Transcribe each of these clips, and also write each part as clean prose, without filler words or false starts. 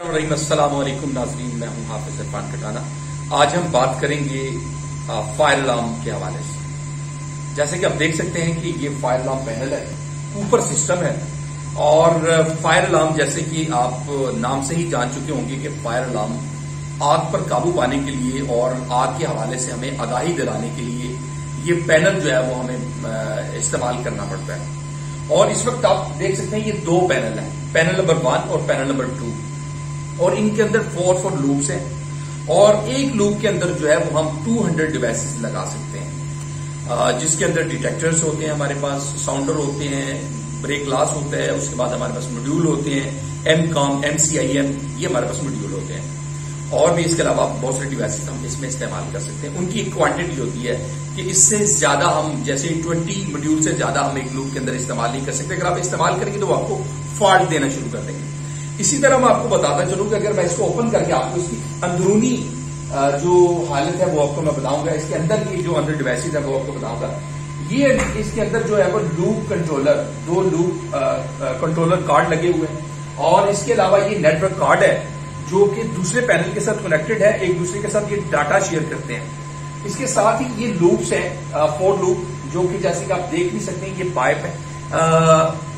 अस्सलाम वालेकुम नाज़रीन, मैं हूं हाफिज इरफान कटाना। आज हम बात करेंगे फायर अलार्म के हवाले से। जैसे कि आप देख सकते हैं कि ये फायर अलार्म पैनल है, ऊपर सिस्टम है और फायर अलार्म जैसे कि आप नाम से ही जान चुके होंगे कि फायर अलार्म आग पर काबू पाने के लिए और आग के हवाले से हमें आगाही दिलाने के लिए ये पैनल जो है वो हमें इस्तेमाल करना पड़ता है। और इस वक्त आप देख सकते हैं ये दो पैनल हैं, पैनल नंबर 1 और पैनल नंबर 2, और इनके अंदर 4 लूप्स हैं और एक लूप के अंदर जो है वो हम 200 डिवाइसेस लगा सकते हैं, जिसके अंदर डिटेक्टर्स होते हैं, हमारे पास साउंडर होते हैं, ब्रेक ग्लास होता है, उसके बाद हमारे पास मॉड्यूल होते हैं, MCOM, MCIM, ये हमारे पास मॉड्यूल होते हैं। और भी इसके अलावा बहुत सारे डिवाइसेस हम इसमें इस्तेमाल कर सकते हैं। उनकी एक क्वांटिटी होती है कि इससे ज्यादा हम, जैसे 20 मॉड्यूल से ज्यादा हम एक लूप के अंदर इस्तेमाल नहीं कर सकते। अगर आप इस्तेमाल करेंगे तो वो आपको फॉल्ट देना शुरू कर देंगे। इसी तरह मैं आपको बताता चलूं कि अगर मैं इसको ओपन करके आपको इसकी अंदरूनी जो हालत है वो आपको मैं बताऊंगा, इसके अंदर की जो अंदर डिवाइसेज है वो आपको बताऊंगा। ये इसके अंदर जो है वो loop controller, 2 loop controller card लगे हुए हैं और इसके अलावा ये नेटवर्क कार्ड है जो कि दूसरे पैनल के साथ कनेक्टेड है, एक दूसरे के साथ ये डाटा शेयर करते हैं। इसके साथ ही ये लूप्स हैं, 4 लूप, जो कि जैसे कि आप देख नहीं सकते हैं, ये पाइप है।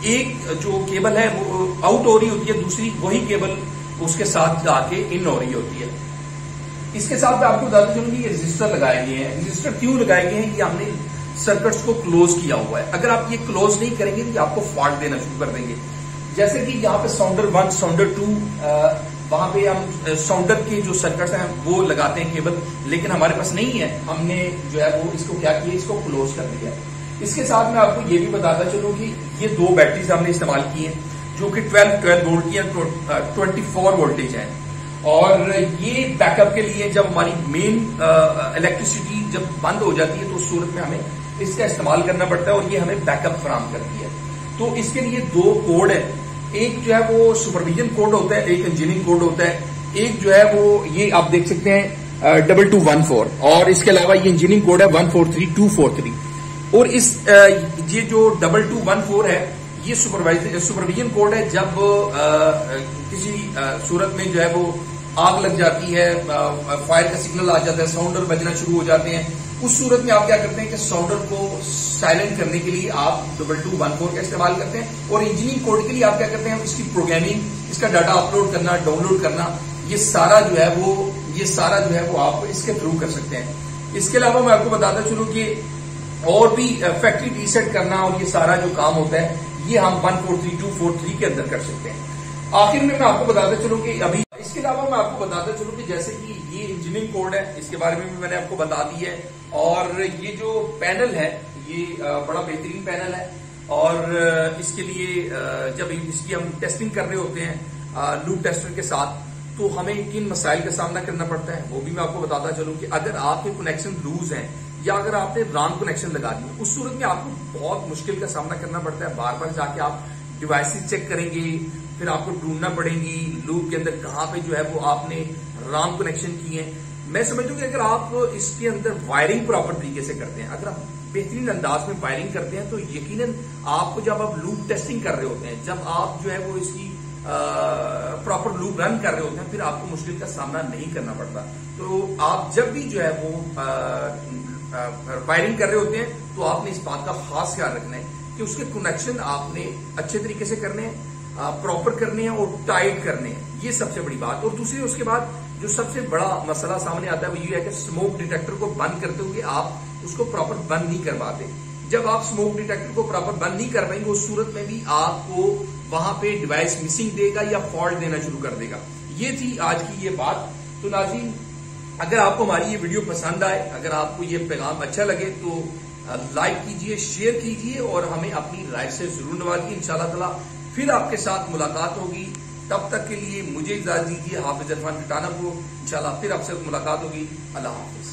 एक जो केबल है वो आउट हो रही होती है, दूसरी वही केबल उसके साथ आके इन हो रही होती है। इसके साथ मैं आपको बताता चलूं कि ये रजिस्टर लगाए गए हैं। रजिस्टर क्यों लगाए गए हैं कि हमने सर्किट्स को क्लोज किया हुआ है। अगर आप ये क्लोज नहीं करेंगे तो आपको फॉल्ट देना शुरू कर देंगे। जैसे कि यहाँ पे साउंडर 1, साउंडर 2, वहां पे हम साउंडर के जो सर्किट्स हैं वो लगाते हैं केबल, लेकिन हमारे पास नहीं है। हमने जो है वो इसको क्या किया, इसको क्लोज कर दिया। इसके साथ मैं आपको ये भी बताता चलूं कि ये 2 बैटरीज हमने इस्तेमाल की हैं जो कि 12 वोल्ट की 24 वोल्टेज है। और ये बैकअप के लिए जब हमारी मेन इलेक्ट्रिसिटी जब बंद हो जाती है तो उस सूरत में हमें इसका इस्तेमाल करना पड़ता है और ये हमें बैकअप फराहम करती है। तो इसके लिए 2 कोड है, एक जो है वो सुपरविजन कोड होता है, एक इंजीनियरिंग कोड होता है, एक जो है वो ये आप देख सकते हैं 2214, और इसके अलावा ये इंजीनियरिंग कोड है 143243। और इस ये जो 2214 है ये सुपरविजन कोड है। जब किसी सूरत में जो है वो आग लग जाती है, फायर का सिग्नल आ जाता है, साउंडर बजना शुरू हो जाते हैं, उस सूरत में आप क्या करते हैं कि साउंडर को साइलेंट करने के लिए आप 2214 का इस्तेमाल करते हैं। और इंजीनियरिंग कोड के लिए आप क्या करते हैं, इसकी प्रोग्रामिंग, इसका डाटा अपलोड करना, डाउनलोड करना, ये सारा जो है वो आप इसके थ्रू कर सकते हैं। इसके अलावा मैं आपको बताता चलूं कि और भी फैक्ट्री रीसेट करना और ये सारा जो काम होता है ये हम 143243 के अंदर कर सकते हैं। आखिर में मैं आपको बताता चलूं कि अभी इसके अलावा मैं आपको बताता चलूं कि जैसे कि ये इंजीनियरिंग कोड है, इसके बारे में भी मैंने आपको बता दी है। और ये जो पैनल है ये बड़ा बेहतरीन पैनल है और इसके लिए जब इसकी हम टेस्टिंग कर रहे होते हैं लूप टेस्टर के साथ तो हमें किन मसाइल का सामना करना पड़ता है वो भी मैं आपको बताता चलूं कि अगर आपके कनेक्शन लूज हैं या अगर आपने रॉन्ग कनेक्शन लगा दिए, उस सूरत में आपको बहुत मुश्किल का सामना करना पड़ता है। बार बार जाके आप डिवाइसेस चेक करेंगे, फिर आपको ढूंढना पड़ेगी लूप के अंदर कहां पे जो है वो आपने रॉन्ग कनेक्शन किए हैं। मैं समझता हूं कि अगर आप इसके अंदर वायरिंग प्रॉपर तरीके से करते हैं, अगर आप बेहतरीन अंदाज में वायरिंग करते हैं तो यकीनन आपको जब आप लूप टेस्टिंग कर रहे होते हैं, जब आप जो है वो इसकी प्रॉपर लूप रन कर रहे होते हैं, फिर आपको मुश्किल का सामना नहीं करना पड़ता। तो आप जब भी जो है वो वायरिंग कर रहे होते हैं तो आपने इस बात का खास ख्याल रखना है कि उसके कनेक्शन आपने अच्छे तरीके से करने हैं, प्रॉपर करने हैं और टाइट करने हैं, ये सबसे बड़ी बात। और दूसरी उसके बाद जो सबसे बड़ा मसला सामने आता है वो ये है कि स्मोक डिटेक्टर को बंद करते हुए आप उसको प्रॉपर बंद नहीं कर पाते। जब आप स्मोक डिटेक्टर को प्रॉपर बंद नहीं कर पाएंगे उस सूरत में भी आपको वहां पे डिवाइस मिसिंग देगा या फॉल्ट देना शुरू कर देगा। ये थी आज की ये बात। तो नाज़रीन, अगर आपको हमारी ये वीडियो पसंद आए, अगर आपको ये पैगाम अच्छा लगे तो लाइक कीजिए, शेयर कीजिए और हमें अपनी राय से जरूर नवाजिए। इंशाअल्लाह ताला फिर आपके साथ मुलाकात होगी। तब तक के लिए मुझे इजाजत दीजिए, हाफिज इरफान कटाना को। इंशाअल्लाह फिर आपसे मुलाकात होगी। अल्लाह हाफिज।